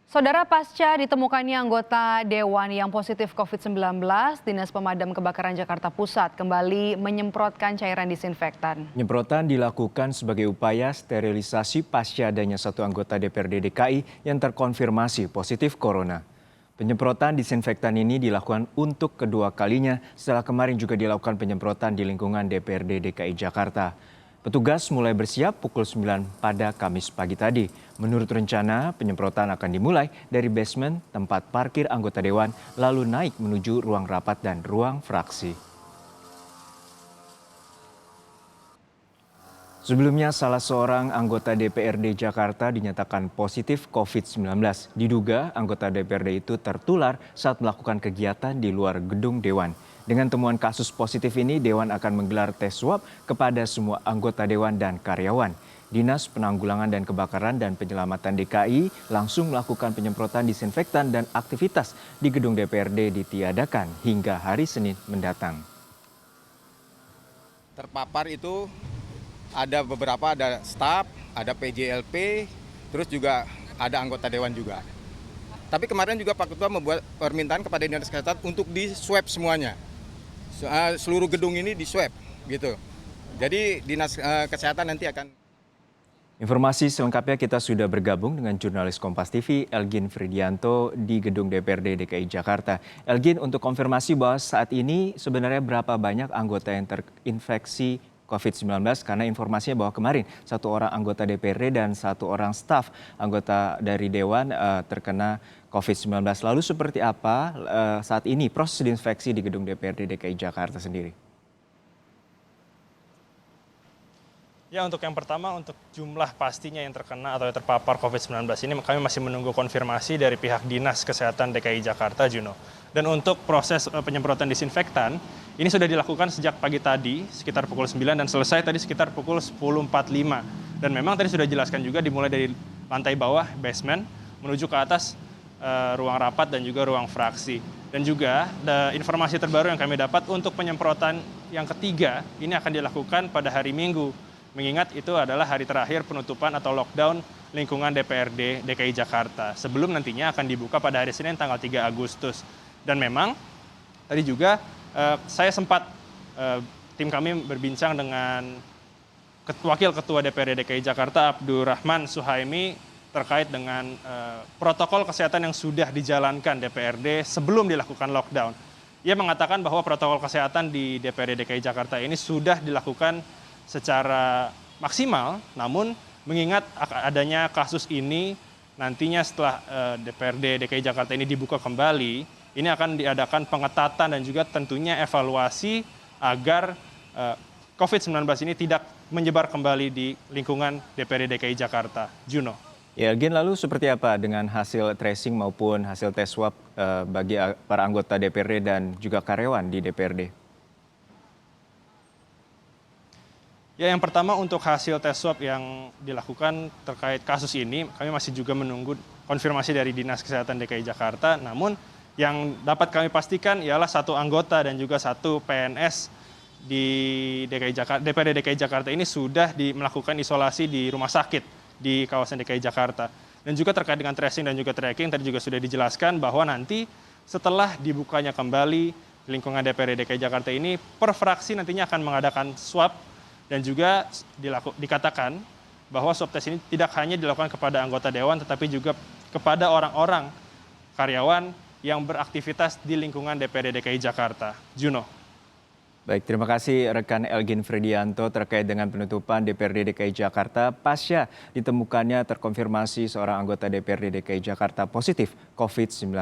Saudara, pasca ditemukannya anggota Dewan yang positif COVID-19, Dinas Pemadam Kebakaran Jakarta Pusat kembali menyemprotkan cairan disinfektan. Penyemprotan dilakukan sebagai upaya sterilisasi pasca adanya satu anggota DPRD DKI yang terkonfirmasi positif corona. Penyemprotan disinfektan ini dilakukan untuk kedua kalinya setelah kemarin juga dilakukan penyemprotan di lingkungan DPRD DKI Jakarta. Petugas mulai bersiap pukul 9 pada Kamis pagi tadi. Menurut rencana, penyemprotan akan dimulai dari basement tempat parkir anggota dewan, lalu naik menuju ruang rapat dan ruang fraksi. Sebelumnya, salah seorang anggota DPRD Jakarta dinyatakan positif COVID-19. Diduga anggota DPRD itu tertular saat melakukan kegiatan di luar gedung Dewan. Dengan temuan kasus positif ini, Dewan akan menggelar tes swab kepada semua anggota Dewan dan karyawan. Dinas Penanggulangan dan Kebakaran dan Penyelamatan DKI langsung melakukan penyemprotan disinfektan dan aktivitas di gedung DPRD ditiadakan hingga hari Senin mendatang. Terpapar itu ada beberapa, ada staf, ada PJLP, terus juga ada anggota Dewan juga. Tapi kemarin juga Pak Ketua membuat permintaan kepada Dinas Kesehatan untuk di swab semuanya. Seluruh gedung ini di swab gitu. Jadi Dinas Kesehatan nanti akan. Informasi selengkapnya kita sudah bergabung dengan jurnalis Kompas TV Elgin Fridianto di gedung DPRD DKI Jakarta. Elgin, untuk konfirmasi bahwa saat ini sebenarnya berapa banyak anggota yang terinfeksi COVID-19, karena informasinya bahwa kemarin satu orang anggota DPRD dan satu orang staf anggota dari Dewan terkena COVID-19. Lalu seperti apa saat ini proses disinfeksi di gedung DPRD DKI Jakarta sendiri? Ya, untuk yang pertama, untuk jumlah pastinya yang terkena atau yang terpapar COVID-19 ini kami masih menunggu konfirmasi dari pihak Dinas Kesehatan DKI Jakarta, Juno. Dan untuk proses penyemprotan disinfektan, ini sudah dilakukan sejak pagi tadi sekitar pukul 9 dan selesai tadi sekitar pukul 10.45. Dan memang tadi sudah dijelaskan juga dimulai dari lantai bawah, basement, menuju ke atas ruang rapat dan juga ruang fraksi. Dan juga informasi terbaru yang kami dapat untuk penyemprotan yang ketiga ini akan dilakukan pada hari Minggu. Mengingat itu adalah hari terakhir penutupan atau lockdown lingkungan DPRD DKI Jakarta. Sebelum nantinya akan dibuka pada hari Senin tanggal 3 Agustus. Dan memang tadi juga saya sempat, tim kami berbincang dengan Wakil Ketua DPRD DKI Jakarta Abdurrahman Suhaimi terkait dengan protokol kesehatan yang sudah dijalankan DPRD sebelum dilakukan lockdown. Ia mengatakan bahwa protokol kesehatan di DPRD DKI Jakarta ini sudah dilakukan secara maksimal, namun mengingat adanya kasus ini nantinya setelah DPRD DKI Jakarta ini dibuka kembali, ini akan diadakan pengetatan dan juga tentunya evaluasi agar COVID-19 ini tidak menyebar kembali di lingkungan DPRD DKI Jakarta. Juno. Ya, Elgin, lalu seperti apa dengan hasil tracing maupun hasil tes swab bagi para anggota DPRD dan juga karyawan di DPRD? Ya, yang pertama untuk hasil tes swab yang dilakukan terkait kasus ini, kami masih juga menunggu konfirmasi dari Dinas Kesehatan DKI Jakarta. Namun yang dapat kami pastikan ialah satu anggota dan juga satu PNS di DPRD DKI Jakarta ini sudah melakukan isolasi di rumah sakit di kawasan DKI Jakarta. Dan juga terkait dengan tracing dan juga tracking, tadi juga sudah dijelaskan bahwa nanti setelah dibukanya kembali lingkungan DPRD DKI Jakarta ini, per fraksi nantinya akan mengadakan swab. Dan juga dikatakan bahwa swab test ini tidak hanya dilakukan kepada anggota Dewan, tetapi juga kepada orang-orang karyawan yang beraktivitas di lingkungan DPRD DKI Jakarta. Juno. Baik, terima kasih rekan Elgin Fridianto terkait dengan penutupan DPRD DKI Jakarta pasca ditemukannya terkonfirmasi seorang anggota DPRD DKI Jakarta positif COVID-19.